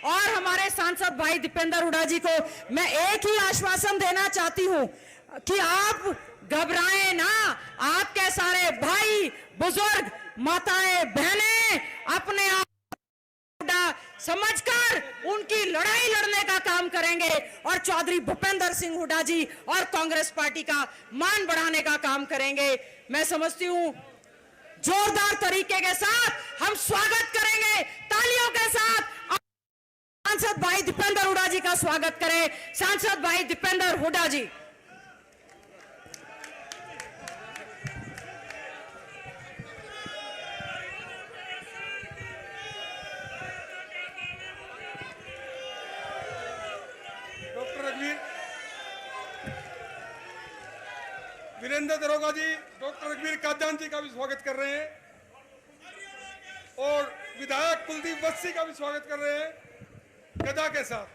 और हमारे सांसद भाई दीपेंद्र हुड्डा जी को मैं एक ही आश्वासन देना चाहती हूं कि आप घबराएं ना। आपके सारे भाई बुजुर्ग माताएं बहनें अपने आप समझकर उनकी लड़ाई लड़ने का काम करेंगे और चौधरी भूपेंद्र सिंह हुड्डा जी और कांग्रेस पार्टी का मान बढ़ाने का काम करेंगे। मैं समझती हूं जोरदार तरीके के साथ हम स्वागत करेंगे, तालियों के साथ सांसद भाई दीपेंद्र हुड्डा जी का स्वागत करें। सांसद भाई दीपेंद्र हुड्डा जी। वीरेंद्र दरोगा जी, डॉक्टर रघुवीर कादयान जी का भी स्वागत कर रहे हैं और विधायक कुलदीप वत्सी का भी स्वागत कर रहे हैं गदा के साथ।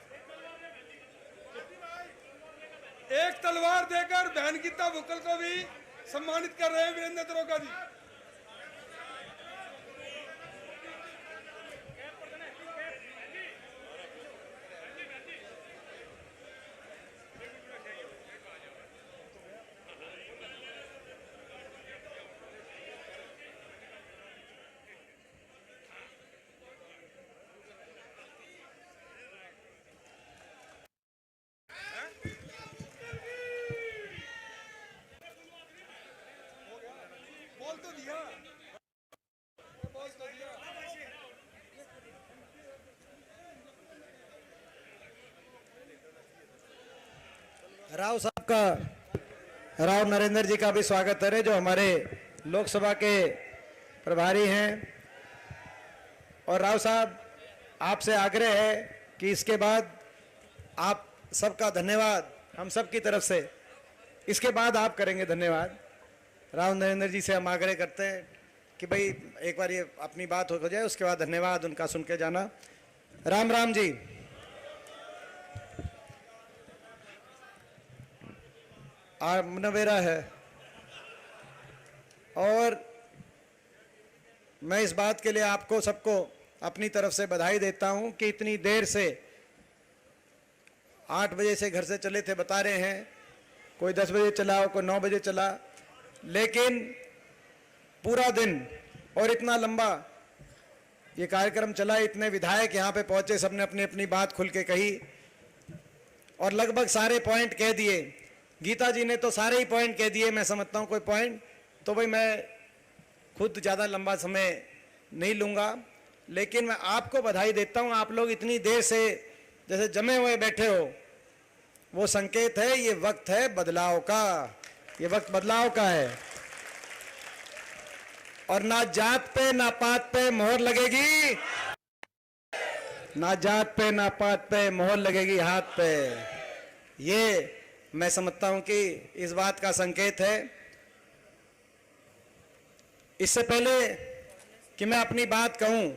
एक तलवार देकर बहन गीता भुक्कल को भी सम्मानित कर रहे हैं वीरेंद्र दरोगा जी। राव साहब का, राव नरेंद्र जी का भी स्वागत करें जो हमारे लोकसभा के प्रभारी हैं। और राव साहब, आपसे आग्रह है कि इसके बाद आप सबका धन्यवाद हम सब की तरफ से, इसके बाद आप करेंगे धन्यवाद। राव नरेंद्र जी से हम आग्रह करते हैं कि भाई एक बार ये अपनी बात हो जाए, उसके बाद धन्यवाद उनका सुन के जाना। राम राम जी। नवेरा है और मैं इस बात के लिए आपको सबको अपनी तरफ से बधाई देता हूं कि इतनी देर से 8 बजे से घर से चले थे, बता रहे हैं, कोई 10 बजे चला, कोई 9 बजे चला, लेकिन पूरा दिन और इतना लंबा ये कार्यक्रम चला। इतने विधायक यहाँ पे पहुंचे, सबने अपनी अपनी बात खुल के कही और लगभग सारे पॉइंट कह दिए। गीता जी ने तो सारे ही पॉइंट कह दिए, मैं समझता हूँ कोई पॉइंट तो भाई मैं खुद ज़्यादा लंबा समय नहीं लूँगा, लेकिन मैं आपको बधाई देता हूँ। आप लोग इतनी देर से जैसे जमे हुए बैठे हो, वो संकेत है, ये वक्त है बदलाव का, ये वक्त बदलाव का है। और ना जात पे ना पात पे मोहर लगेगी, ना जात पे ना पात पे मोहर लगेगी हाथ पे। ये मैं समझता हूं कि इस बात का संकेत है। इससे पहले कि मैं अपनी बात कहूं,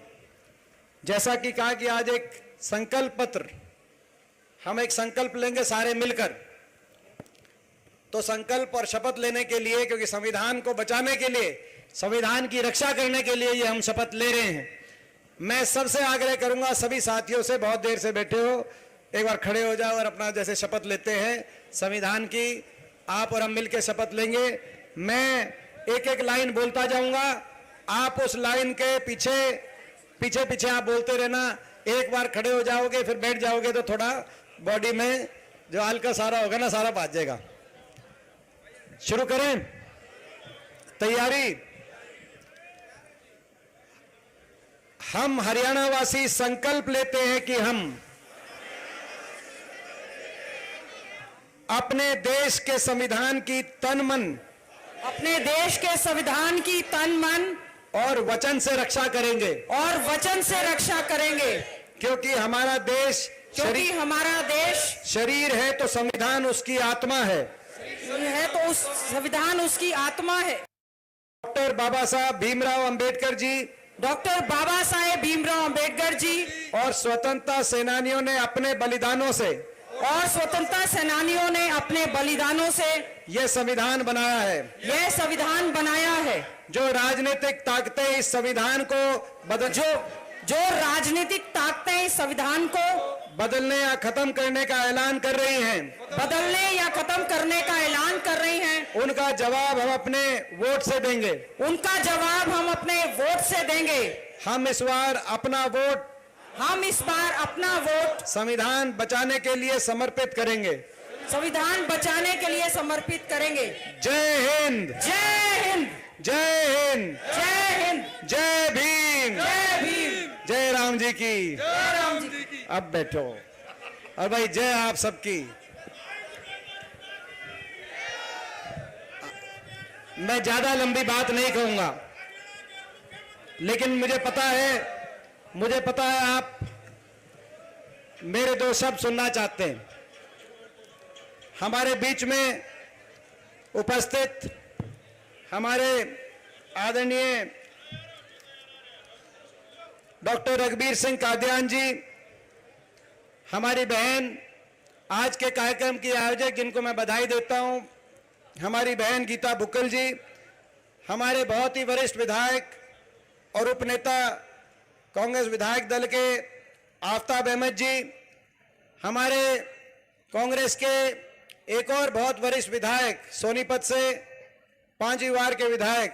जैसा कि कहा कि आज एक संकल्प पत्र, हम एक संकल्प लेंगे सारे मिलकर। तो संकल्प और शपथ लेने के लिए, क्योंकि संविधान को बचाने के लिए, संविधान की रक्षा करने के लिए ये हम शपथ ले रहे हैं। मैं सबसे आग्रह करूंगा, सभी साथियों से, बहुत देर से बैठे हो, एक बार खड़े हो जाओ और अपना जैसे शपथ लेते हैं संविधान की, आप और हम मिलकर शपथ लेंगे। मैं एक एक लाइन बोलता जाऊंगा, आप उस लाइन के पीछे पीछे पीछे आप बोलते रहना। एक बार खड़े हो जाओगे फिर बैठ जाओगे तो थोड़ा बॉडी में जो हल्का सारा होगा ना, सारा भाग जाएगा। शुरू करें, तैयारी। हम हरियाणा वासी संकल्प लेते हैं कि हम अपने देश के संविधान की तन मन, अपने देश के संविधान की तन मन और वचन से रक्षा करेंगे, और वचन से रक्षा करेंगे। क्योंकि हमारा देश शरीर है तो संविधान उसकी आत्मा है तो उस संविधान उसकी आत्मा है। डॉक्टर बाबा साहब भीमराव अंबेडकर जी, डॉक्टर बाबा साहेब भीमराव अंबेडकर जी और स्वतंत्रता सेनानियों ने अपने बलिदानों से यह संविधान बनाया है। यह संविधान बनाया है। जो राजनीतिक ताकतें इस संविधान को जो राजनीतिक ताकतें इस संविधान को बदलने या खत्म करने का ऐलान कर रही हैं, बदलने या खत्म करने का ऐलान कर रही हैं, उनका जवाब हम अपने वोट से देंगे। उनका जवाब हम अपने वोट से देंगे। हम इस बार अपना वोट संविधान बचाने के लिए समर्पित करेंगे। संविधान बचाने के लिए समर्पित करेंगे। जय हिंद, जय हिंद, जय हिंद, जय हिंद, जय भीम, जय भीम, जय राम जी की। जय राम जी की। अब बैठो और भाई जय आप सबकी। मैं ज्यादा लंबी बात नहीं कहूंगा, लेकिन मुझे पता है आप मेरे दो शब्द सुनना चाहते हैं। हमारे बीच में उपस्थित हमारे आदरणीय डॉक्टर रघुबीर सिंह कादियान जी, हमारी बहन, आज के कार्यक्रम की आयोजक जिनको मैं बधाई देता हूं, हमारी बहन गीता बुक्कल जी, हमारे बहुत ही वरिष्ठ विधायक और उपनेता कांग्रेस विधायक दल के आफ्ताब अहमद जी, हमारे कांग्रेस के एक और बहुत वरिष्ठ विधायक सोनीपत से 5वीं वार्ड के विधायक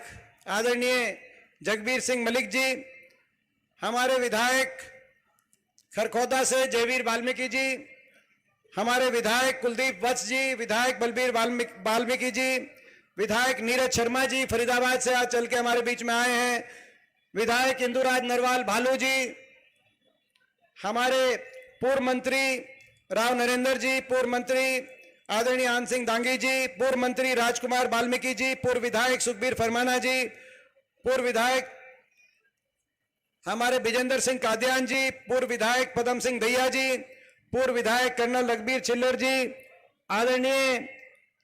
आदरणीय जगबीर सिंह मलिक जी, हमारे विधायक खरखौदा से जयवीर वाल्मीकि जी, हमारे विधायक कुलदीप वत्स जी, विधायक बलबीर वाल्मीकि जी, विधायक नीरज शर्मा जी फरीदाबाद से आज चल के हमारे बीच में आए हैं, विधायक इंदुराज नरवाल भालू जी, हमारे पूर्व मंत्री राव नरेंद्र जी, पूर्व मंत्री आदरणीय आन सिंह दांगी जी, पूर्व मंत्री राजकुमार वाल्मीकि जी, पूर्व विधायक सुखबीर फरमाना जी, पूर्व विधायक हमारे विजेंद्र सिंह कादियान जी, पूर्व विधायक पदम सिंह दैया जी, पूर्व विधायक कर्नल रघुबीर चिल्लर जी, आदरणीय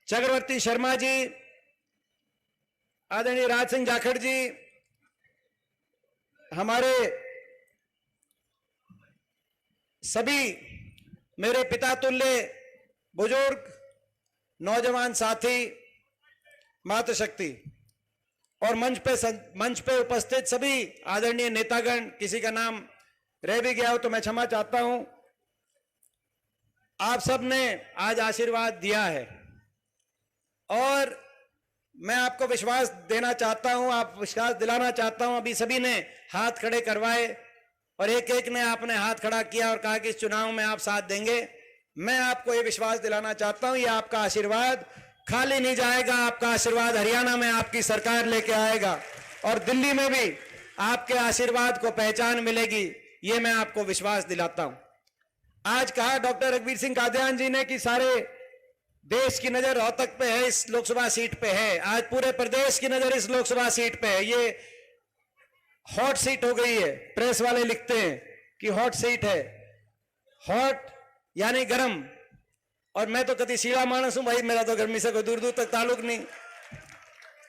चक्रवर्ती शर्मा जी, आदरणीय राज सिंह जाखड़ जी, हमारे सभी मेरे पिता तुल्य बुजुर्ग, नौजवान साथी, मातृशक्ति और मंच पे उपस्थित सभी आदरणीय नेतागण, किसी का नाम रह भी गया हो तो मैं क्षमा चाहता हूं। आप सब ने आज आशीर्वाद दिया है और मैं आपको विश्वास देना चाहता हूं, आप विश्वास दिलाना चाहता हूं। अभी सभी ने हाथ खड़े करवाए और एक एक ने आपने हाथ खड़ा किया और कहा कि इस चुनाव में आप साथ देंगे। मैं आपको ये विश्वास दिलाना चाहता हूं, ये आपका आशीर्वाद खाली नहीं जाएगा। आपका आशीर्वाद हरियाणा में आपकी सरकार लेके आएगा और दिल्ली में भी आपके आशीर्वाद को पहचान मिलेगी, ये मैं आपको विश्वास दिलाता हूं। आज कहा डॉक्टर रघुबीर सिंह कादियान जी ने कि सारे देश की नजर रोहतक पे है, इस लोकसभा सीट पे है। आज पूरे प्रदेश की नजर इस लोकसभा सीट पे है। ये हॉट सीट हो गई है। प्रेस वाले लिखते हैं कि हॉट सीट है, हॉट यानी गरम, और मैं तो कभी सीधा मानस हूं भाई, मेरा तो गर्मी से कोई दूर दूर तक ताल्लुक नहीं।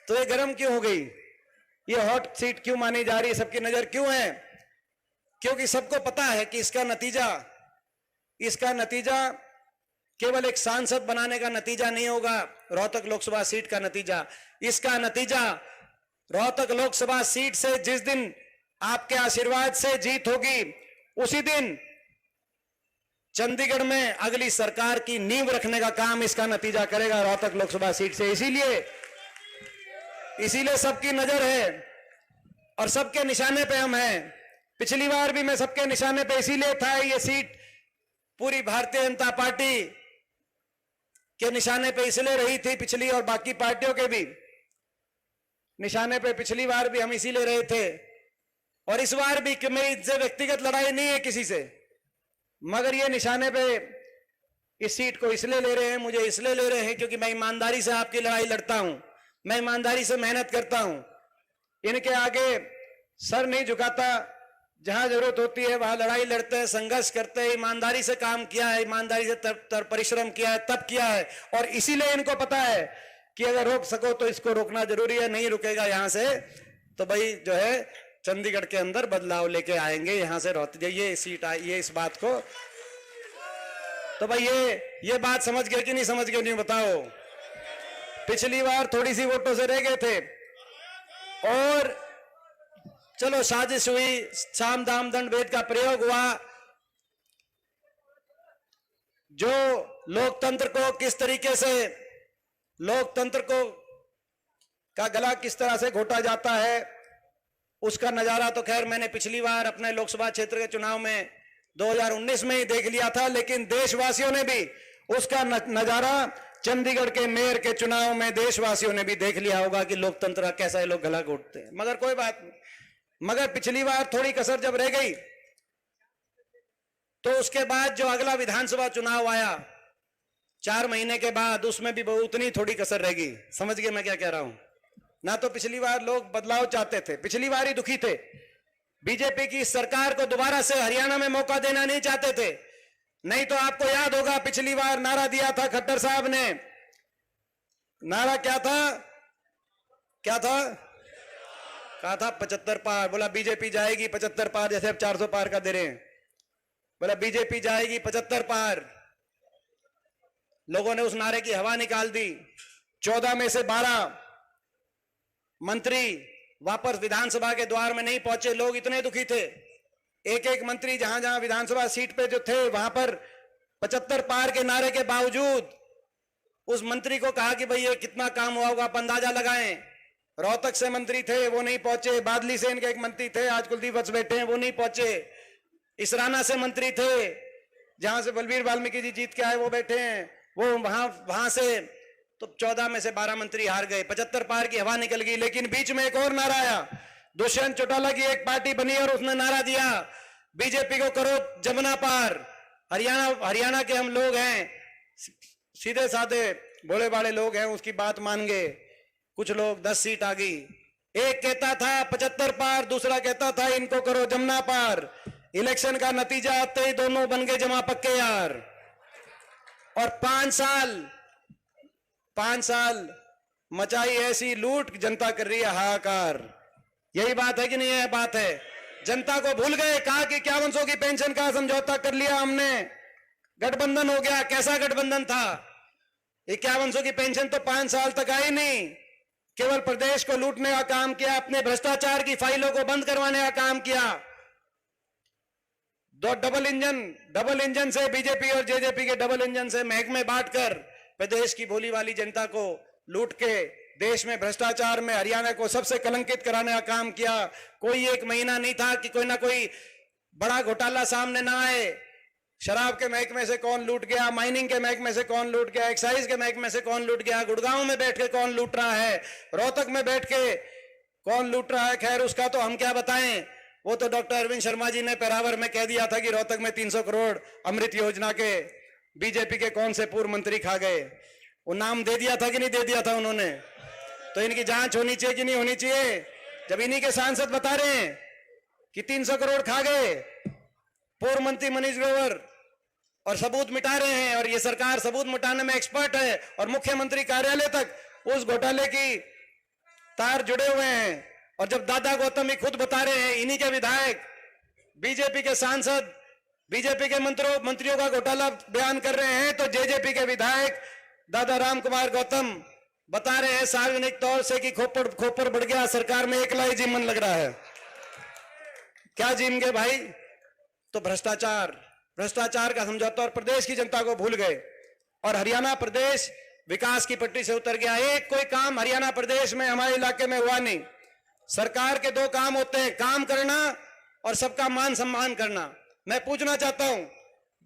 तो ये गरम क्यों हो गई, ये हॉट सीट क्यों मानी जा रही है, सबकी नजर क्यों है? क्योंकि सबको पता है कि इसका नतीजा केवल एक सांसद बनाने का नतीजा नहीं होगा। रोहतक लोकसभा सीट का नतीजा, इसका नतीजा रोहतक लोकसभा सीट से जिस दिन आपके आशीर्वाद से जीत होगी, उसी दिन चंडीगढ़ में अगली सरकार की नींव रखने का काम इसका नतीजा करेगा रोहतक लोकसभा सीट से। इसीलिए सबकी नजर है और सबके निशाने पे हम हैं। पिछली बार भी मैं सबके निशाने पे इसीलिए था, ये सीट पूरी भारतीय जनता पार्टी के निशाने पे इसलिए रही थी, पिछली और बाकी पार्टियों के भी निशाने पे पिछली बार भी हम इसीलिए रहे थे। और इस बार भी कि मेरी इनसे व्यक्तिगत लड़ाई नहीं है किसी से, मगर ये निशाने पे इस सीट को इसलिए ले रहे हैं, मुझे इसलिए ले रहे हैं क्योंकि मैं ईमानदारी से आपकी लड़ाई लड़ता हूं, मैं ईमानदारी से मेहनत करता हूं, इनके आगे सर नहीं झुकाता। जहां जरूरत होती है वहां लड़ाई लड़ते हैं, संघर्ष करते हैं, ईमानदारी से काम किया है, ईमानदारी से परिश्रम किया है, तब किया है। और इसीलिए इनको पता है कि अगर रोक सको तो इसको रोकना जरूरी है, नहीं रुकेगा यहां से तो भाई जो है चंडीगढ़ के अंदर बदलाव लेके आएंगे, यहां से रोहतक ये सीट आई, ये इस बात को तो भाई ये बात समझ गए कि नहीं समझ गए, नहीं बताओ। पिछली बार थोड़ी सी वोटों से रह गए थे और चलो साजिश हुई, साम दाम दंड भेद का प्रयोग हुआ, जो लोकतंत्र को किस तरीके से, लोकतंत्र को का गला किस तरह से घोटा जाता है, उसका नजारा तो खैर मैंने पिछली बार अपने लोकसभा क्षेत्र के चुनाव में 2019 में ही देख लिया था, लेकिन देशवासियों ने भी उसका नजारा चंडीगढ़ के मेयर के चुनाव में देशवासियों ने भी देख लिया होगा कि लोकतंत्र का कैसा लोग गला घोटते हैं। मगर कोई बात नहीं, मगर पिछली बार थोड़ी कसर जब रह गई तो उसके बाद जो अगला विधानसभा चुनाव आया 4 महीने के बाद, उसमें भी उतनी थोड़ी कसर रह गई। समझ गए मैं क्या कह रहा हूं? ना तो पिछली बार लोग बदलाव चाहते थे, पिछली बार ही दुखी थे, बीजेपी की सरकार को दोबारा से हरियाणा में मौका देना नहीं चाहते थे। नहीं तो आपको याद होगा पिछली बार नारा दिया था खट्टर साहब ने, नारा क्या था, क्या था, कहा था 75 पार। बोला बीजेपी जाएगी 75 पार, जैसे अब 400 पार का दे रहे हैं। बोला बीजेपी जाएगी 75 पार। लोगों ने उस नारे की हवा निकाल दी। 14 में से 12 मंत्री वापस विधानसभा के द्वार में नहीं पहुंचे। लोग इतने दुखी थे, एक एक मंत्री जहां जहां विधानसभा सीट पे जो थे वहां पर 75 पार के नारे के बावजूद उस मंत्री को कहा कि भाई ये कितना काम हुआ होगा, आप अंदाजा लगाएं। रोहतक से मंत्री थे, वो नहीं पहुंचे। बादली से इनके एक मंत्री थे, आज कुलदीप वत्स बैठे हैं, वो नहीं पहुंचे। इसराना से मंत्री थे, जहां से बलबीर वाल्मीकि जी जीत के आए, वो बैठे हैं, वो वहां से तो 14 में से 12 मंत्री हार गए। 75 पार की हवा निकल गई। लेकिन बीच में एक और नारा आया, दुष्यंत चौटाला की एक पार्टी बनी और उसने नारा दिया बीजेपी को करो जमुना पार। हरियाणा के हम लोग हैं, सीधे साधे भोले भाले लोग हैं, उसकी बात मान गए। कुछ लोग 10 सीट आ गई। एक कहता था 75 पार, दूसरा कहता था इनको करो जमुना पार। इलेक्शन का नतीजा आते ही दोनों बन गए जमा पक्के यार। और 5 साल मचाई ऐसी लूट, जनता कर रही है हाहाकार। यही बात है कि नहीं? है बात है। जनता को भूल गए, कहा कि 5100 की पेंशन का समझौता कर लिया हमने, गठबंधन हो गया। कैसा गठबंधन था? 5100 की पेंशन तो 5 साल तक आई नहीं, केवल प्रदेश को लूटने का काम किया, अपने भ्रष्टाचार की फाइलों को बंद करवाने का काम किया। दो डबल इंजन से, बीजेपी और जेजेपी के डबल इंजन से महकमे बांटकर प्रदेश की भोली वाली जनता को लूट के देश में भ्रष्टाचार में हरियाणा को सबसे कलंकित कराने का काम किया। कोई एक महीना नहीं था कि कोई ना कोई बड़ा घोटाला सामने ना आए। शराब के महकमे से कौन लूट गया, माइनिंग के महकमे से कौन लूट गया, एक्साइज के महकमे से कौन लूट गया, गुड़गांव में बैठ के कौन लूट रहा है, रोहतक में बैठ के कौन लूट रहा है। खैर उसका तो हम क्या बताएं, वो तो डॉक्टर अरविंद शर्मा जी ने पेरावर में कह दिया था कि रोहतक में 300 करोड़ अमृत योजना के बीजेपी के कौन से पूर्व मंत्री खा गए। वो नाम दे दिया था कि नहीं दे दिया था उन्होंने? तो इनकी जांच होनी चाहिए कि नहीं होनी चाहिए? जब इन्हीं के सांसद बता रहे हैं कि 300 करोड़ खा गए पूर्व मंत्री मनीष ग्रोवर, और सबूत मिटा रहे हैं, और ये सरकार सबूत मिटाने में एक्सपर्ट है, और मुख्यमंत्री कार्यालय तक उस घोटाले की तार जुड़े हुए हैं। और जब दादा गौतम ही खुद बता रहे हैं, इन्हीं के विधायक, बीजेपी के सांसद बीजेपी के मंत्रियों का घोटाला बयान कर रहे हैं, तो जेजेपी के विधायक दादा राम कुमार गौतम बता रहे हैं सार्वजनिक तौर से कि खोपर बढ़ गया, सरकार में एकला ही जीवन लग रहा है। क्या जीमेंगे भाई? तो भ्रष्टाचार का समझौता, और प्रदेश की जनता को भूल गए, और हरियाणा प्रदेश विकास की पटरी से उतर गया। एक कोई काम हरियाणा प्रदेश में हमारे इलाके में हुआ नहीं। सरकार के 2 काम होते हैं, काम करना और सबका मान सम्मान करना। मैं पूछना चाहता हूं,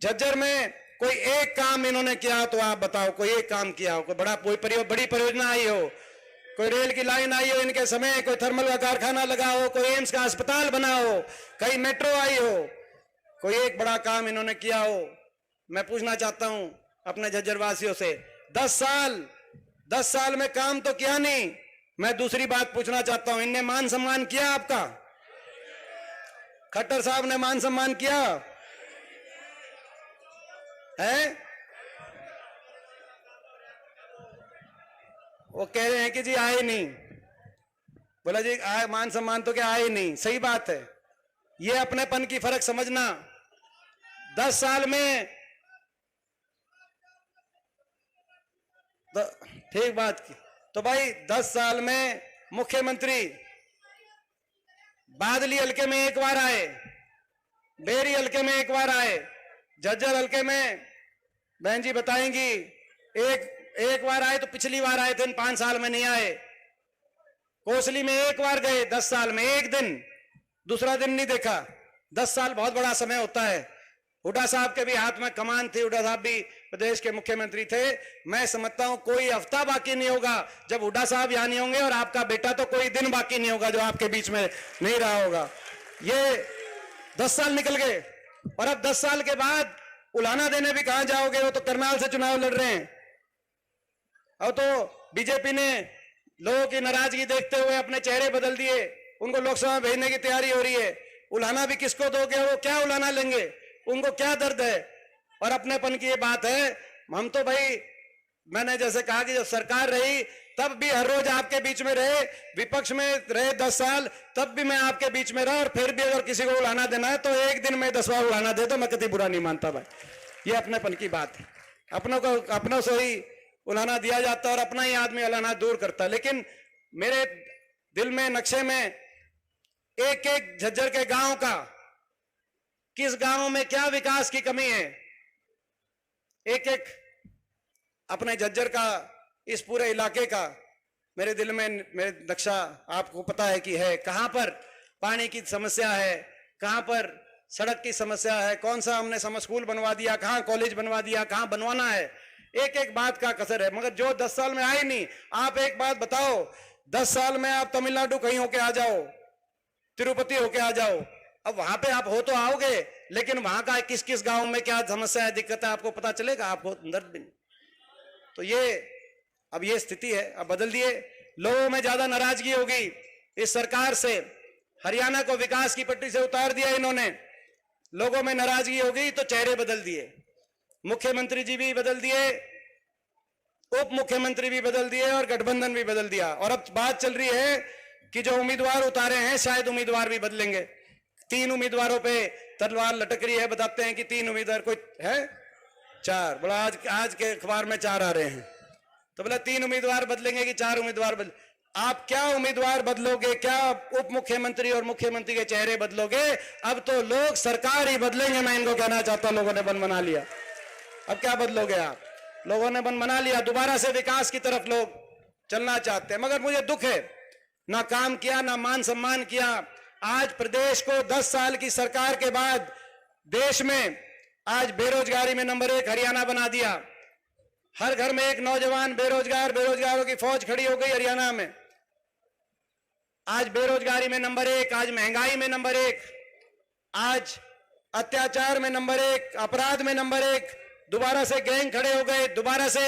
झज्जर में कोई एक काम इन्होंने किया तो आप बताओ, कोई एक काम किया हो? कोई बड़ी परियोजना आई हो, कोई रेल की लाइन आई हो इनके समय, कोई थर्मल का कारखाना लगा हो, कोई एम्स का अस्पताल बना हो, कहीं मेट्रो आई हो, कोई एक बड़ा काम इन्होंने किया हो? मैं पूछना चाहता हूं अपने झज्जर वासियों से, 10 साल में काम तो किया नहीं। मैं दूसरी बात पूछना चाहता हूं, इनने मान सम्मान किया आपका? खट्टर साहब ने मान सम्मान किया है? वो कह रहे हैं कि जी आए नहीं। बोला जी आए, मान सम्मान तो क्या आए नहीं? सही बात है। ये अपनेपन की फर्क समझना। 10 साल में तो ठीक बात की, तो भाई 10 साल में मुख्यमंत्री बादली हल्के में एक बार आए, बेरी हल्के में एक बार आए, झज्जर हल्के में बहन जी बताएंगी एक बार आए, तो पिछली बार आए थे, इन 5 साल में नहीं आए। कोसली में एक बार गए 10 साल में, एक दिन, दूसरा दिन नहीं देखा। 10 साल बहुत बड़ा समय होता है। हुड्डा साहब के भी हाथ में कमान थी, हुड्डा साहब भी प्रदेश के मुख्यमंत्री थे। मैं समझता हूं कोई हफ्ता बाकी नहीं होगा जब हुड्डा साहब यहां नहीं होंगे, और आपका बेटा तो कोई दिन बाकी नहीं होगा जो आपके बीच में नहीं रहा होगा। ये 10 साल निकल गए, और अब 10 साल के बाद उलाहना देने भी कहां जाओगे? वो तो करनाल से चुनाव लड़ रहे हैं। अब तो बीजेपी ने लोगों की नाराजगी देखते हुए अपने चेहरे बदल दिए, उनको लोकसभा भेजने की तैयारी हो रही है। उलाहना भी किसको दोगे? वो क्या उलाहना लेंगे? उनको क्या दर्द है? और अपनेपन की ये बात है। हम तो भाई, मैंने जैसे कहा कि जब सरकार रही तब भी हर रोज आपके बीच में रहे, विपक्ष में रहे 10 साल, तब भी मैं आपके बीच में रहा, और फिर भी अगर किसी को उलाहना देना है तो एक दिन में 10 बार उलाहना दे तो मैं कभी बुरा नहीं मानता भाई। ये अपनेपन की बात है। अपनों से ही उलाहना दिया जाता है और अपना ही आदमी उलाहना दूर करता है। लेकिन मेरे दिल में, नक्शे में एक एक झज्जर के गांव का, किस गांव में क्या विकास की कमी है, एक एक अपने झज्जर का, इस पूरे इलाके का मेरे दिल में, मेरे नक्शा आपको पता है कि है। कहां पर पानी की समस्या है, कहां पर सड़क की समस्या है, कौन सा हमने समर स्कूल बनवा दिया, कहां कॉलेज बनवा दिया, कहां बनवाना है, एक एक बात का कसर है। मगर जो 10 साल में आए नहीं, आप एक बात बताओ, 10 साल में आप तमिलनाडु कहीं होके आ जाओ, तिरुपति होके आ जाओ, अब वहां पे आप हो तो आओगे, लेकिन वहां का किस किस गांव में क्या समस्या है, दिक्कत है, आपको पता चलेगा? आपको दर्द भी नहीं। तो अब ये स्थिति है। अब बदल दिए, लोगों में ज्यादा नाराजगी होगी इस सरकार से। हरियाणा को विकास की पटरी से उतार दिया इन्होंने, लोगों में नाराजगी होगी तो चेहरे बदल दिए, मुख्यमंत्री जी भी बदल दिए, उप मुख्यमंत्री भी बदल दिए, और गठबंधन भी बदल दिया। और अब बात चल रही है कि जो उम्मीदवार उतारे हैं शायद उम्मीदवार भी बदलेंगे। 3 उम्मीदवारों पे तलवार लटक रही है। बताते हैं कि 3 उम्मीदवार, कोई है 4, बोला आज के अखबार में 4 आ रहे हैं, तो बोला 3 उम्मीदवार बदलेंगे कि 4 उम्मीदवार बदल। आप क्या उम्मीदवार बदलोगे? क्या उप मुख्यमंत्री और मुख्यमंत्री के चेहरे बदलोगे? अब तो लोग सरकार ही बदलेंगे। मैं इनको कहना चाहता हूं, लोगों ने मन बना लिया। अब क्या बदलोगे आप? लोगों ने मन बना लिया, दोबारा से विकास की तरफ लोग चलना चाहते हैं। मगर मुझे दुख है, ना काम किया, ना मान सम्मान किया। आज प्रदेश को 10 साल की सरकार के बाद देश में आज बेरोजगारी में नंबर 1 हरियाणा बना दिया। हर घर में एक नौजवान बेरोजगार, बेरोजगारों की फौज खड़ी हो गई हरियाणा में। आज बेरोजगारी में नंबर 1, आज महंगाई में नंबर 1, आज अत्याचार में नंबर 1, अपराध में नंबर 1। दोबारा से गैंग खड़े हो गए, दोबारा से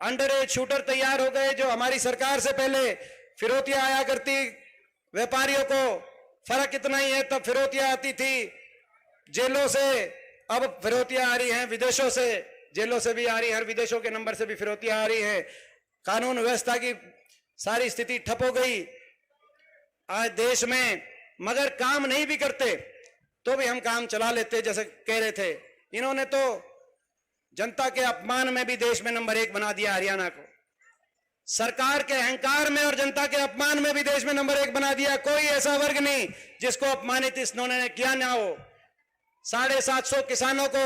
अंडर एज शूटर तैयार हो गए। जो हमारी सरकार से पहले फिरौतियां आया करती व्यापारियों को, फर्क इतना ही है, तब फिरौतियां आती थी जेलों से, अब फिरौतियां आ रही हैं विदेशों से, जेलों से भी आ रही है, हर विदेशों के नंबर से भी फिरौतियां आ रही हैं। कानून व्यवस्था की सारी स्थिति ठप हो गई आज देश में। मगर काम नहीं भी करते तो भी हम काम चला लेते, जैसे कह रहे थे। इन्होंने तो जनता के अपमान में भी देश में नंबर 1 बना दिया हरियाणा को। सरकार के अहंकार में और जनता के अपमान में भी देश में नंबर 1 बना दिया। कोई ऐसा वर्ग नहीं जिसको अपमानित इन्होंने किया ना हो। 750 किसानों को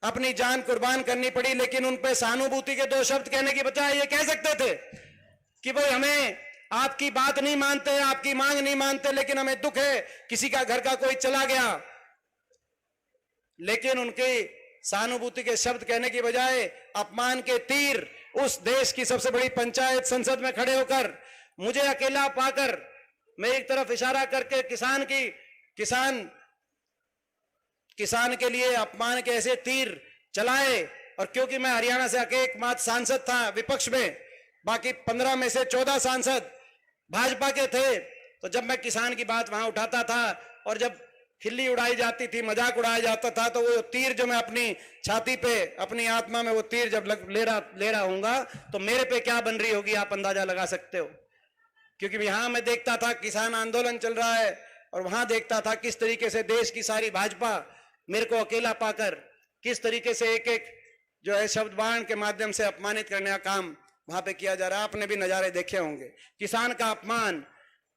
अपनी जान कुर्बान करनी पड़ी, लेकिन उन पे सहानुभूति के 2 शब्द कहने की बजाय ये कह सकते थे कि भाई हमें आपकी बात नहीं मानते, आपकी मांग नहीं मानते, लेकिन हमें दुख है किसी का घर का कोई चला गया। लेकिन उनकी सहानुभूति के शब्द कहने की बजाय अपमान के तीर उस देश की सबसे बड़ी पंचायत संसद में खड़े होकर मुझे अकेला पाकर मेरी तरफ इशारा करके किसान के लिए अपमान के ऐसे तीर चलाए। और क्योंकि मैं हरियाणा से एकमात्र सांसद था विपक्ष में, बाकी 15 में से 14 सांसद भाजपा के थे, तो जब मैं किसान की बात वहां उठाता था और जब खिल्ली उड़ाई जाती थी, मजाक उड़ाया जाता था, तो वो तीर जो मैं अपनी छाती पे, अपनी आत्मा में वो तीर जब ले रहा हूंगा तो मेरे पे क्या बन रही होगी आप अंदाजा लगा सकते हो। क्योंकि यहां मैं देखता था किसान आंदोलन चल रहा है और वहां देखता था किस तरीके से देश की सारी भाजपा मेरे को अकेला पाकर किस तरीके से एक एक जो है शब्द बाण के माध्यम से अपमानित करने का काम वहां पे किया जा रहा है। आपने भी नजारे देखे होंगे। किसान का अपमान,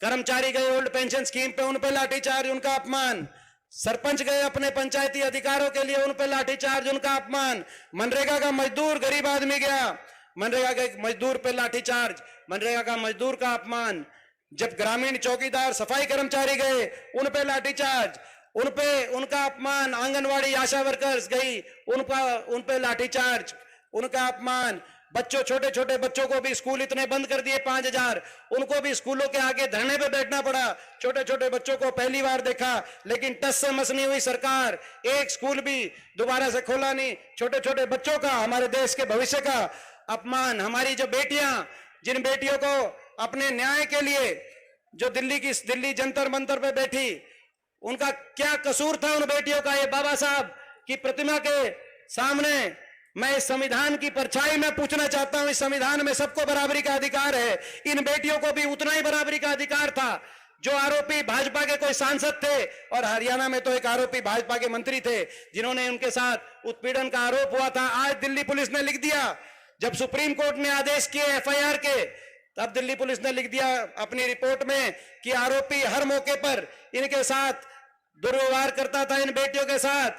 कर्मचारी गए ओल्ड पेंशन स्कीम पे, उन पे लाठीचार्ज, उनका अपमान। सरपंच गए अपने पंचायती अधिकारों के लिए, उन पे लाठीचार्ज, उनका अपमान। मनरेगा का मजदूर गरीब आदमी गया, मनरेगा के मजदूर पे लाठीचार्ज, मनरेगा का मजदूर का अपमान। जब ग्रामीण चौकीदार सफाई कर्मचारी गए, उन पे लाठीचार्ज, उन पे उनका अपमान। आंगनवाड़ी आशा वर्कर्स गई, उन पे लाठीचार्ज, उनका अपमान। बच्चों, छोटे छोटे बच्चों को भी स्कूल इतने बंद कर दिए 5000, उनको भी स्कूलों के आगे धरने पे बैठना पड़ा। छोटे छोटे बच्चों को पहली बार देखा, लेकिन टस से मस नहीं हुई सरकार, एक स्कूल भी दोबारा से खोला नहीं। छोटे छोटे बच्चों का, हमारे देश के भविष्य का अपमान। हमारी जो बेटियां, जिन बेटियों को अपने न्याय के लिए जो दिल्ली जंतर मंतर पे बैठी, उनका क्या कसूर था उन बेटियों का? ये बाबा साहब की प्रतिमा के सामने मैं इस संविधान की परछाई में पूछना चाहता हूं। इस संविधान में सबको बराबरी का अधिकार है, इन बेटियों को भी उतना ही बराबरी का अधिकार था। जो आरोपी भाजपा के कोई सांसद थे, और हरियाणा में तो एक आरोपी भाजपा के मंत्री थे जिन्होंने उनके साथ उत्पीड़न का आरोप हुआ था, आज दिल्ली पुलिस ने लिख दिया, जब सुप्रीम कोर्ट ने आदेश किए एफआईआर के, तब दिल्ली पुलिस ने लिख दिया अपनी रिपोर्ट में कि आरोपी हर मौके पर इनके साथ दुर्व्यवहार करता था, इन बेटियों के साथ।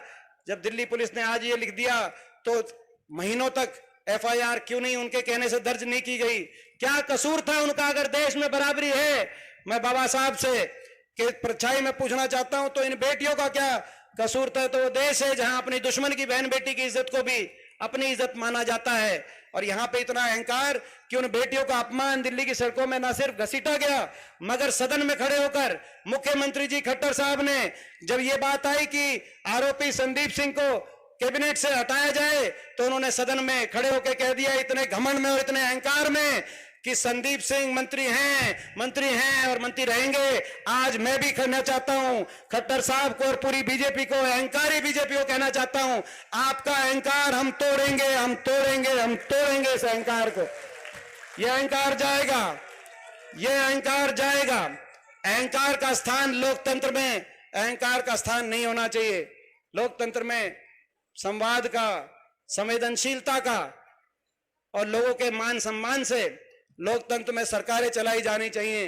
जब दिल्ली पुलिस ने आज ये लिख दिया, तो महीनों तक एफआईआर क्यों नहीं उनके कहने से दर्ज नहीं की गई? क्या कसूर था उनका? अगर देश में बराबरी है, मैं बाबा साहब से कि परछाई में पूछना चाहता हूं, तो इन बेटियों का क्या कसूर था? तो वो देश है जहां अपनी दुश्मन की बहन बेटी की इज्जत को भी अपनी इज्जत माना जाता है, और यहां पे इतना अहंकार कि उन बेटियों का अपमान दिल्ली की सड़कों में न सिर्फ घसीटा गया, मगर सदन में खड़े होकर मुख्यमंत्री जी खट्टर साहब ने, जब ये बात आई कि आरोपी संदीप सिंह को कैबिनेट से हटाया जाए, तो उन्होंने सदन में खड़े होकर कह दिया, इतने घमंड में और इतने अहंकार में, कि संदीप सिंह मंत्री हैं और मंत्री रहेंगे। आज मैं भी कहना चाहता हूं खट्टर साहब को और पूरी बीजेपी को, अहंकारी बीजेपी को कहना चाहता हूं, आपका अहंकार हम तोड़ेंगे, हम तोड़ेंगे, हम तोड़ेंगे इस अहंकार को। यह अहंकार जाएगा, यह अहंकार जाएगा। अहंकार का स्थान लोकतंत्र में, अहंकार का स्थान नहीं होना चाहिए। लोकतंत्र में संवाद का, संवेदनशीलता का और लोगों के मान सम्मान से लोकतंत्र में सरकारें चलाई जानी चाहिए।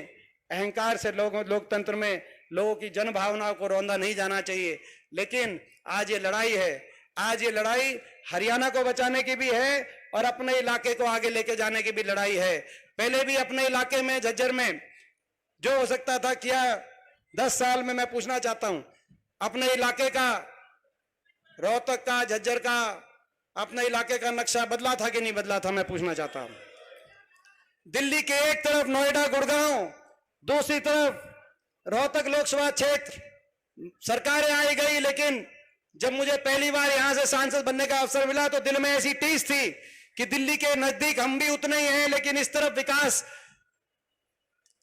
अहंकार से लोकतंत्र में लोगों की जन भावनाओं को रौंदा नहीं जाना चाहिए। लेकिन आज ये लड़ाई है, आज ये लड़ाई हरियाणा को बचाने की भी है और अपने इलाके को आगे लेके जाने की भी लड़ाई है। पहले भी अपने इलाके में, झज्जर में जो हो सकता था किया। 10 साल में मैं पूछना चाहता हूं, अपने इलाके का, रोहतक का, झज्जर का, अपने इलाके का नक्शा बदला था कि नहीं बदला था? मैं पूछना चाहता हूं। दिल्ली के एक तरफ नोएडा, गुड़गांव, दूसरी तरफ रोहतक लोकसभा क्षेत्र, सरकारें आई गई, लेकिन जब मुझे पहली बार यहां से सांसद बनने का अवसर मिला, तो दिल में ऐसी टीस थी कि दिल्ली के नजदीक हम भी उतने ही हैं, लेकिन इस तरफ विकास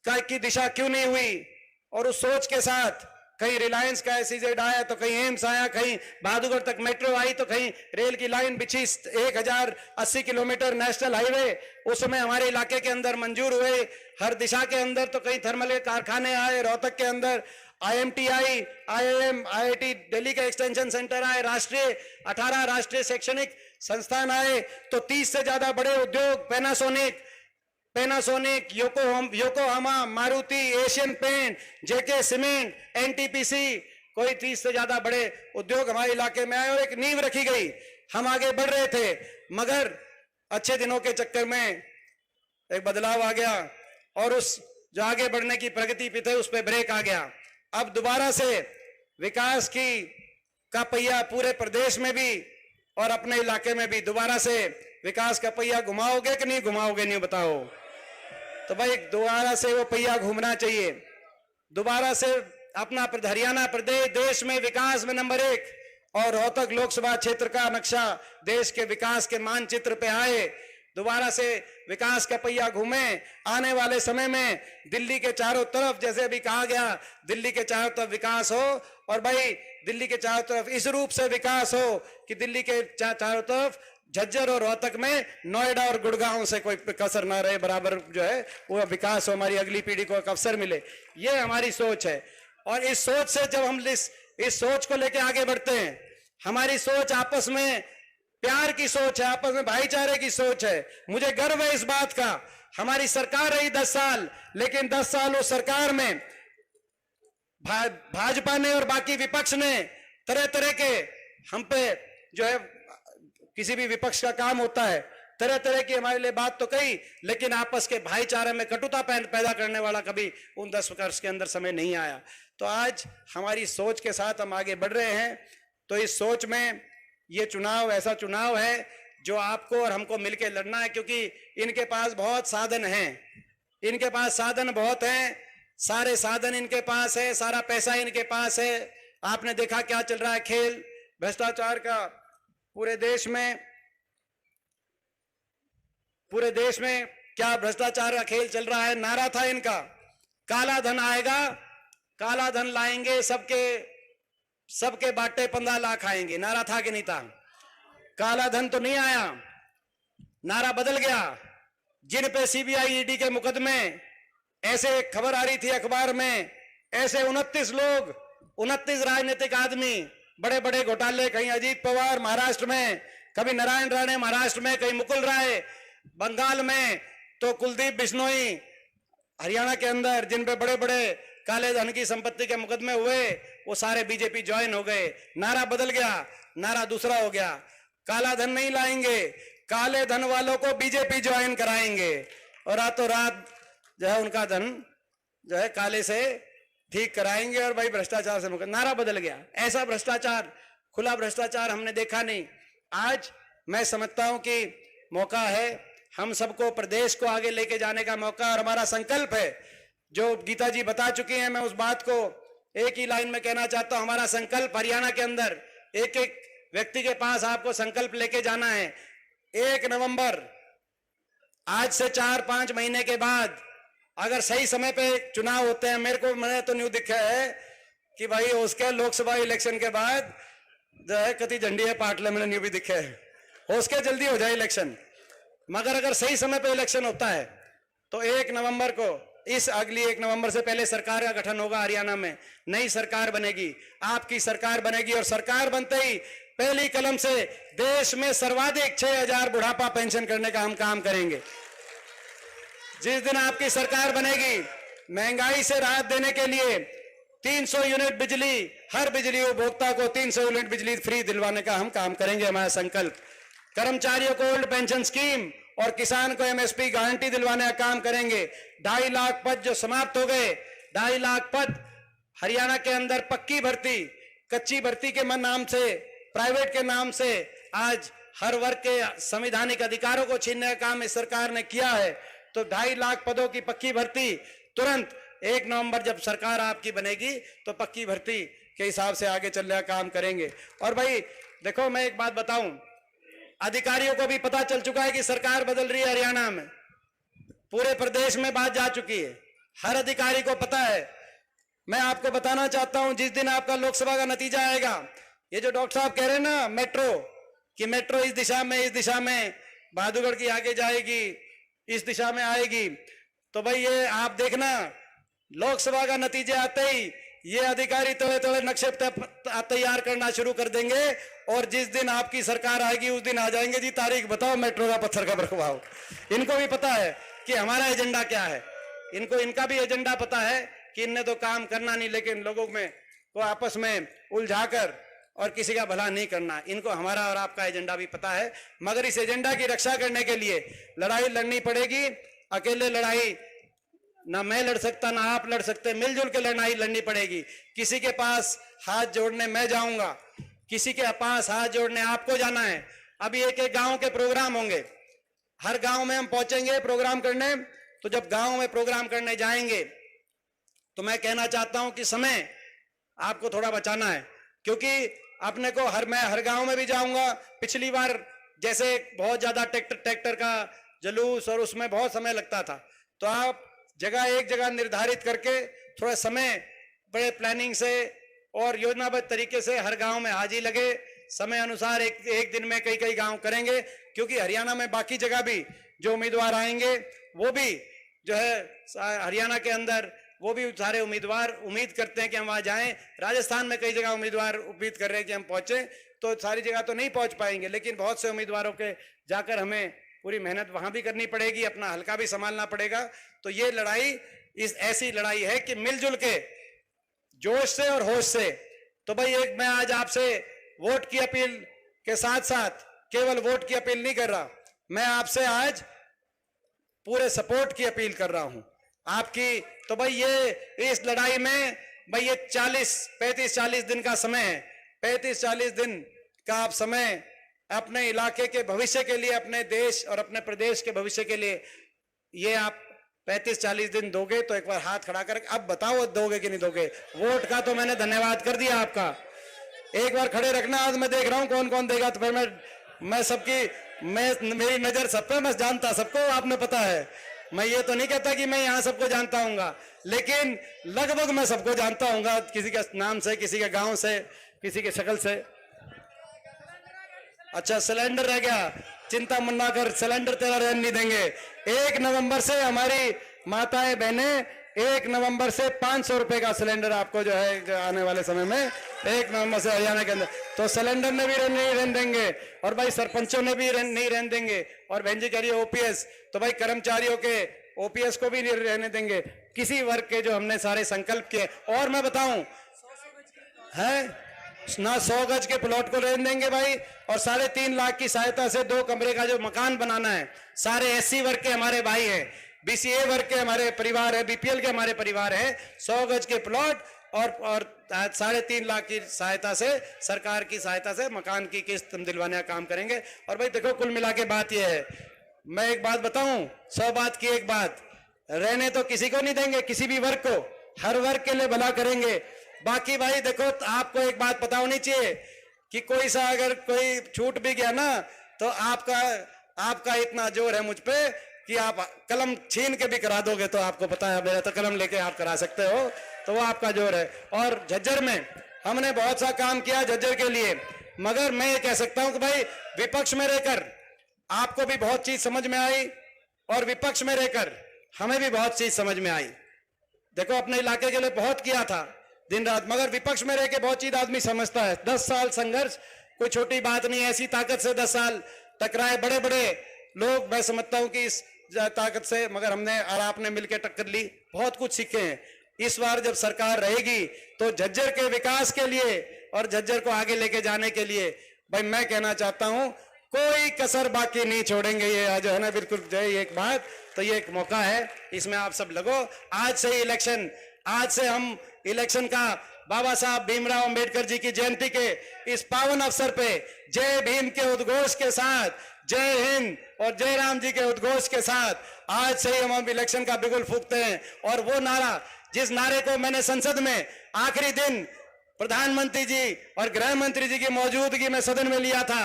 की दिशा क्यों नहीं हुई? और उस सोच के साथ कहीं रिलायंस का SEZ आया, तो कहीं एम्स आया, कहीं बहादुरगढ़ तक मेट्रो आई, तो कहीं रेल की लाइन बिछी, 1080 किलोमीटर नेशनल हाईवे उस समय हमारे इलाके के अंदर मंजूर हुए, हर दिशा के अंदर। तो कहीं थर्मल कारखाने आए रोहतक के अंदर, IMT आई, IIM, IIT दिल्ली का एक्सटेंशन सेंटर आए, 18 राष्ट्रीय शैक्षणिक संस्थान आए। तो 30 से ज्यादा बड़े उद्योग, Panasonic, Yokohama, Maruti, Asian paint, JK cement, NTPC, कोई 30 से ज्यादा बड़े उद्योग हमारे इलाके में आए और एक नींव रखी गई। हम आगे बढ़ रहे थे, मगर अच्छे दिनों के चक्कर में एक बदलाव आ गया और उस जो आगे बढ़ने की प्रगति पे थे उस पर ब्रेक आ गया। अब दोबारा से विकास का पहिया पूरे प्रदेश में भी और अपने इलाके में भी दोबारा से विकास का पहिया घुमाओगे कि नहीं घुमाओगे? नहीं बताओ। तो भाई दोबारा से वो पहिया घूमना चाहिए। दोबारा से अपना हरियाणा प्रदेश देश में विकास में नंबर 1 और रोहतक लोकसभा क्षेत्र का नक्शा देश के विकास के मानचित्र पे आए। दोबारा से विकास का पहिया घूमे। आने वाले समय में दिल्ली के चारों तरफ, जैसे अभी कहा गया, दिल्ली के चारों तरफ विकास हो, और भाई दिल्ली के चारों तरफ इस रूप से विकास हो कि दिल्ली के चारों तरफ झज्जर और रोहतक में नोएडा और गुड़गांव से कोई कसर ना रहे, बराबर जो है वो विकास हो, हमारी अगली पीढ़ी को एक अवसर मिले। ये हमारी सोच है। और इस सोच से जब हम इस सोच को लेके आगे बढ़ते हैं, हमारी सोच आपस में प्यार की सोच है, आपस में भाईचारे की सोच है। मुझे गर्व है इस बात का। हमारी सरकार रही 10 साल, लेकिन 10 साल उस सरकार में भाजपा ने और बाकी विपक्ष ने तरह तरह के हम पे जो है, किसी भी विपक्ष का काम होता है, तरह तरह की हमारे लिए बात तो कही, लेकिन आपस के भाईचारे में कटुता पैदा करने वाला कभी उन 10 वर्ष के अंदर समय नहीं आया। तो आज हमारी सोच के साथ हम आगे बढ़ रहे हैं। तो इस सोच में ये चुनाव ऐसा चुनाव है जो आपको और हमको मिलकर लड़ना है, क्योंकि इनके पास बहुत साधन हैं, इनके पास साधन बहुत हैं, सारे साधन इनके पास है, सारा पैसा इनके पास है। आपने देखा क्या चल रहा है खेल भ्रष्टाचार का पूरे देश में क्या भ्रष्टाचार का खेल चल रहा है। नारा था इनका, काला धन आएगा, काला धन लाएंगे, सबके बाटे 15 लाख आएंगे। नारा था कि नहीं था? काला धन तो नहीं आया, नारा बदल गया। जिन पे सीबीआई ईडी के मुकदमे, ऐसे खबर आ रही थी अखबार में, ऐसे 29 लोग, 29 राजनीतिक आदमी, बड़े बड़े घोटाले, कहीं अजीत पवार महाराष्ट्र में, कभी नारायण राणे महाराष्ट्र में, कहीं मुकुल राय बंगाल में, तो कुलदीप बिश्नोई हरियाणा के अंदर, जिन पे बड़े बड़े काले धन की संपत्ति के मुकदमे हुए, वो सारे बीजेपी ज्वाइन हो गए। नारा बदल गया, नारा दूसरा हो गया, काला धन नहीं लाएंगे, काले धन वालों को बीजेपी ज्वाइन कराएंगे और रातों रात जो है उनका धन जो है काले से ठीक कराएंगे और भाई भ्रष्टाचार से मुक्त। नारा बदल गया। ऐसा भ्रष्टाचार, खुला भ्रष्टाचार हमने देखा नहीं। आज मैं समझता हूं कि मौका है, हम सबको प्रदेश को आगे लेके जाने का मौका, और हमारा संकल्प है जो गीता जी बता चुकी हैं। मैं उस बात को एक ही लाइन में कहना चाहता हूं। हमारा संकल्प हरियाणा के अंदर एक एक व्यक्ति के पास आपको संकल्प लेके जाना है। 1 नवंबर, आज से 4-5 महीने के बाद अगर सही समय पे चुनाव होते हैं, मैंने तो न्यू दिखा है कि भाई उसके लोकसभा इलेक्शन के बाद जो है कति झंडी है पाटले, मैंने न्यू भी दिखे है, उसके जल्दी हो जाए इलेक्शन। मगर अगर सही समय पे इलेक्शन होता है तो 1 नवंबर को, इस अगली 1 नवंबर से पहले सरकार का गठन होगा हरियाणा में, नई सरकार बनेगी, आपकी सरकार बनेगी, और सरकार बनते ही पहली कलम से देश में सर्वाधिक 6,000 बुढ़ापा पेंशन करने का हम काम करेंगे। जिस दिन आपकी सरकार बनेगी, महंगाई से राहत देने के लिए 300 यूनिट बिजली, हर बिजली उपभोक्ता को 300 यूनिट बिजली फ्री दिलवाने का हम काम करेंगे। हमारा संकल्प, कर्मचारियों को ओल्ड पेंशन स्कीम और किसान को एमएसपी गारंटी दिलवाने का काम करेंगे। 2.5 लाख पद जो समाप्त हो गए, 2.5 लाख पद हरियाणा के अंदर पक्की भर्ती, कच्ची भर्ती के नाम से, प्राइवेट के नाम से आज हर वर्ग के संवैधानिक अधिकारों को छीनने का काम इस सरकार ने किया है। तो 2.5 लाख पदों की पक्की भर्ती तुरंत 1 नवंबर जब सरकार आपकी बनेगी तो पक्की भर्ती के हिसाब से आगे चलने का काम करेंगे। और भाई देखो, मैं एक बात बताऊं, अधिकारियों को भी पता चल चुका है कि सरकार बदल रही है हरियाणा में, पूरे प्रदेश में बात जा चुकी है, हर अधिकारी को पता है। मैं आपको बताना चाहता हूं, जिस दिन आपका लोकसभा का नतीजा आएगा, ये जो डॉक्टर साहब कह रहे हैं ना मेट्रो, कि मेट्रो इस दिशा में बहादुरगढ़ की आगे जाएगी, इस दिशा में आएगी, तो भाई ये आप देखना, लोकसभा का नतीजे आते ही ये अधिकारी थोड़े थोड़े नक्शे तैयार करना शुरू कर देंगे, और जिस दिन आपकी सरकार आएगी उस दिन आ जाएंगे, जी तारीख बताओ मेट्रो का पत्थर का रखवाओ। इनको भी पता है कि हमारा एजेंडा क्या है, इनका भी एजेंडा पता है कि इनने तो काम करना नहीं, लेकिन लोगों में को आपस में उलझाकर और किसी का भला नहीं करना, इनको हमारा और आपका एजेंडा भी पता है। मगर इस एजेंडा की रक्षा करने के लिए लड़ाई लड़नी पड़ेगी। अकेले लड़ाई ना मैं लड़ सकता, ना आप लड़ सकते, मिलजुल के लड़ाई लड़नी पड़ेगी। किसी के पास हाथ जोड़ने मैं जाऊंगा, किसी के पास हाथ जोड़ने आपको जाना है। अभी एक एक गांव के प्रोग्राम होंगे, हर गांव में हम पहुंचेंगे प्रोग्राम करने। तो जब गांव में प्रोग्राम करने जाएंगे तो मैं कहना चाहता हूं कि समय आपको थोड़ा बचाना है, क्योंकि अपने को मैं हर गांव में भी जाऊंगा। पिछली बार जैसे बहुत ज्यादा ट्रैक्टर का जुलूस और उसमें बहुत समय लगता था, तो आप एक जगह निर्धारित करके थोड़ा समय बड़े प्लानिंग से और योजनाबद्ध तरीके से हर गांव में हाजिरी लगे, समय अनुसार एक दिन में कई गांव करेंगे। क्योंकि हरियाणा में बाकी जगह भी जो उम्मीदवार आएंगे वो भी जो है हरियाणा के अंदर वो भी सारे उम्मीदवार उम्मीद करते हैं कि हम वहां जाएं। राजस्थान में कई जगह उम्मीदवार उम्मीद कर रहे हैं कि हम पहुंचे, तो सारी जगह तो नहीं पहुंच पाएंगे, लेकिन बहुत से उम्मीदवारों के जाकर हमें पूरी मेहनत वहां भी करनी पड़ेगी, अपना हल्का भी संभालना पड़ेगा। तो ये लड़ाई ऐसी लड़ाई है कि मिलजुल के जोश से और होश से। तो भाई एक मैं आज आपसे वोट की अपील के साथ साथ केवल वोट की अपील नहीं कर रहा, मैं आपसे आज पूरे सपोर्ट की अपील कर रहा हूं आपकी। तो भाई ये इस लड़ाई में भाई ये 35-40 दिन का समय है, 35-40 दिन का आप समय अपने इलाके के भविष्य के लिए, अपने देश और अपने प्रदेश के भविष्य के लिए ये आप 35-40 दिन दोगे। तो एक बार हाथ खड़ा कर अब बताओ दोगे कि नहीं दोगे। वोट का तो मैंने धन्यवाद कर दिया आपका, एक बार खड़े रखना, आज मैं देख रहा हूं कौन कौन देगा। तो फिर मैं सबकी मेरी नजर सब पे, मैं जानता सबको, आपने पता है। मैं ये तो नहीं कहता कि मैं यहाँ सबको जानता हूँगा, लेकिन लगभग मैं सबको जानता हूँगा, किसी के नाम से, किसी के गांव से, किसी के शक्ल से। अच्छा सिलेंडर रह गया, चिंता मत कर, सिलेंडर तेरा रहने नहीं देंगे। 1 नवंबर से हमारी माताएं बहनें 1 नवंबर से 500 रुपए का सिलेंडर आपको जो है आने वाले समय में 1 नवंबर से हरियाणा के अंदर, तो सिलेंडर ने भी नहीं रहने देंगे और भाई सरपंचों ने भी नहीं रहने देंगे। और बहन जी कह रही है ओपीएस, तो भाई कर्मचारियों के ओपीएस को भी नहीं रहने देंगे, किसी वर्ग के जो हमने सारे संकल्प किए। और मैं बताऊं है ना, 100 गज के प्लॉट को रहने देंगे भाई, और 3.5 लाख की सहायता से 2 कमरे का जो मकान बनाना है, सारे एससी वर्ग के हमारे भाई हैं, बीसीए वर्ग के हमारे परिवार है, बीपीएल के हमारे परिवार है, 100 गज के प्लॉट और 3.5 लाख की सहायता से, सरकार की सहायता से मकान की किस्त हम दिलवाने का काम करेंगे। और भाई देखो कुल मिला के बात यह है, मैं एक बात बताऊं, 100 बात की एक बात, रहने तो किसी को नहीं देंगे, किसी भी वर्ग को, हर वर्ग के लिए भला करेंगे। बाकी भाई देखो आपको एक बात पता होनी चाहिए कि कोई सा अगर कोई छूट भी गया ना, तो आपका इतना जोर है मुझ पे कि आप कलम छीन के भी करा दोगे, तो आपको पता है मेरा तो कलम लेके आप करा सकते हो, तो वो आपका जोर है। और झज्जर में हमने बहुत सा काम किया झज्जर के लिए, मगर मैं ये कह सकता हूं कि भाई विपक्ष में रहकर आपको भी बहुत चीज समझ में आई और विपक्ष में रहकर हमें भी बहुत चीज समझ में आई। देखो अपने इलाके के लिए बहुत किया था दिन रात, मगर विपक्ष में रह के बहुत चीज आदमी समझता है। 10 साल संघर्ष कोई छोटी बात नहीं है, ऐसी ताकत से 10 साल टकराए बड़े बड़े लोग, मैं समझता हूं कि इस ताकत से, मगर हमने और आपने मिलकर टक्कर ली, बहुत कुछ सीखे हैं। इस बार जब सरकार रहेगी तो झज्जर के विकास के लिए और झज्जर को आगे लेके जाने के लिए भाई मैं कहना चाहता हूं कोई कसर बाकी नहीं छोड़ेंगे। ये जो है ना बिल्कुल जो है एक बात, तो ये एक मौका है, इसमें आप सब लगो। आज से ही इलेक्शन, आज से हम इलेक्शन का बाबा साहब भीमराव अंबेडकर जी की जयंती के इस पावन अवसर पे जय भीम के उद्घोष के साथ, जय हिंद और जय राम जी के उद्घोष के साथ आज से ही हम इलेक्शन का बिगुल फूंकते हैं। और वो नारा, जिस नारे को मैंने संसद में आखिरी दिन प्रधानमंत्री जी और गृह मंत्री जी की मौजूदगी में सदन में लिया था,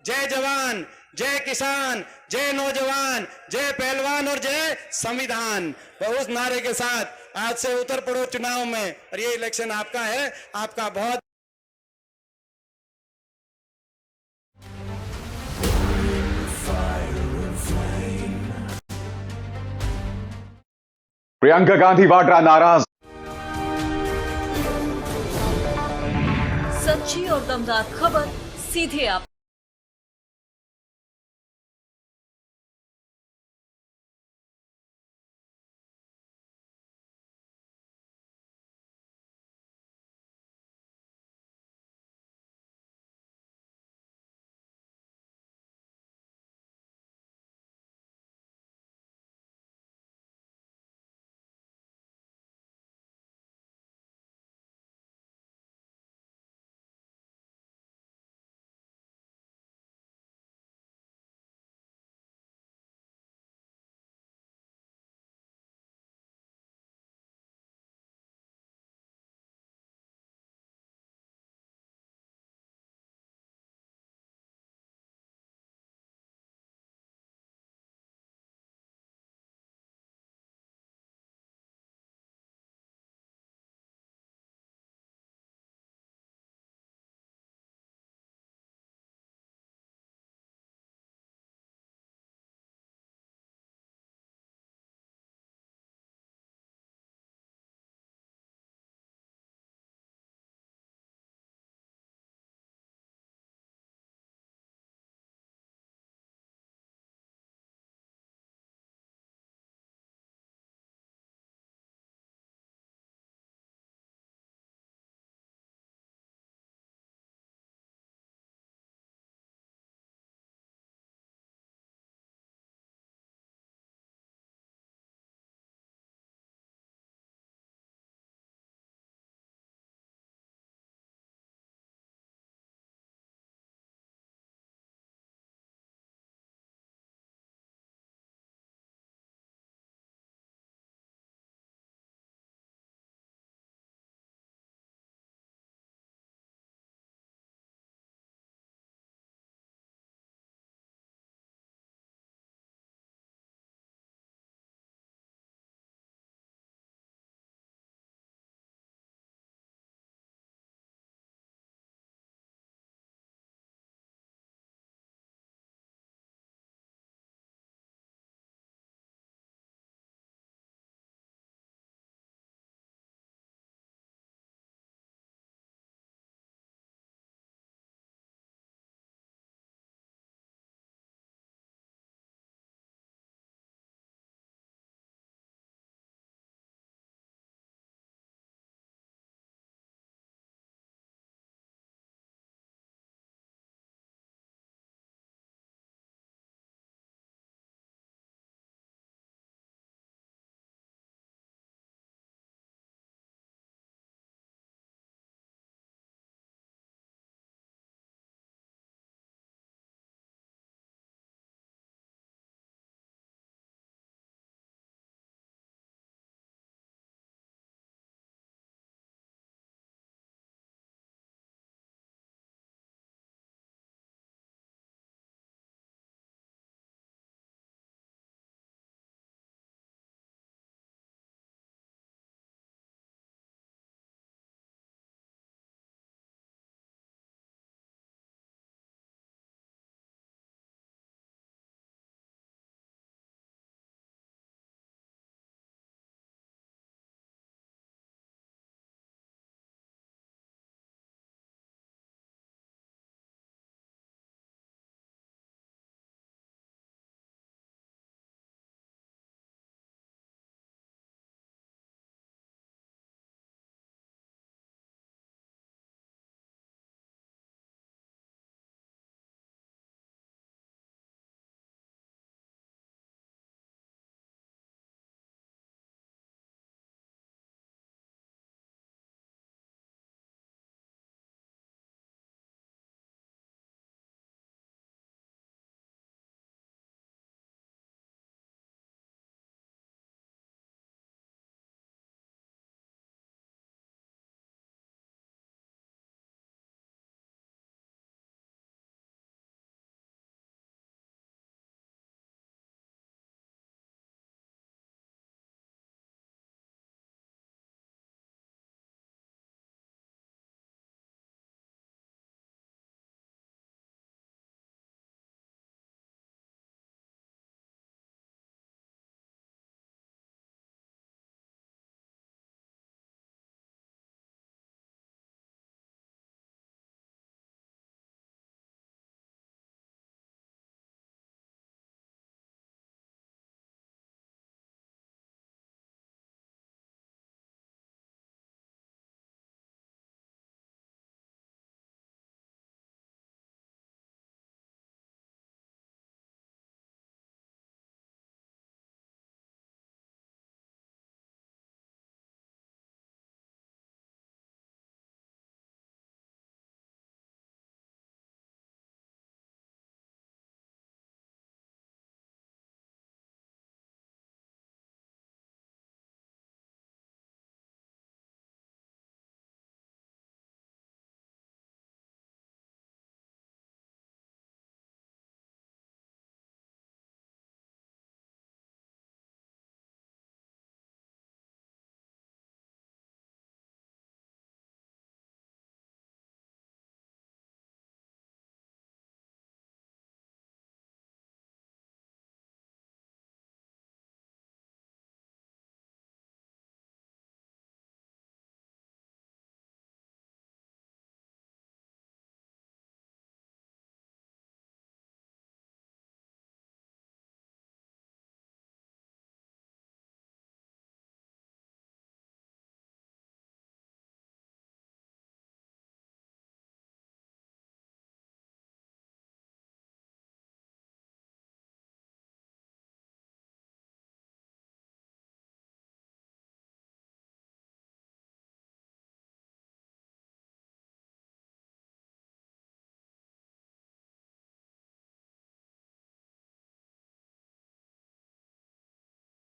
जय जवान, जय किसान, जय नौजवान, जय पहलवान और जय संविधान, तो उस नारे के साथ आज से उतर पड़ो चुनाव में। और ये इलेक्शन आपका है, आपका बहुत। प्रियंका गांधी वाड्रा नाराज। सच्ची और दमदार खबर सीधे आप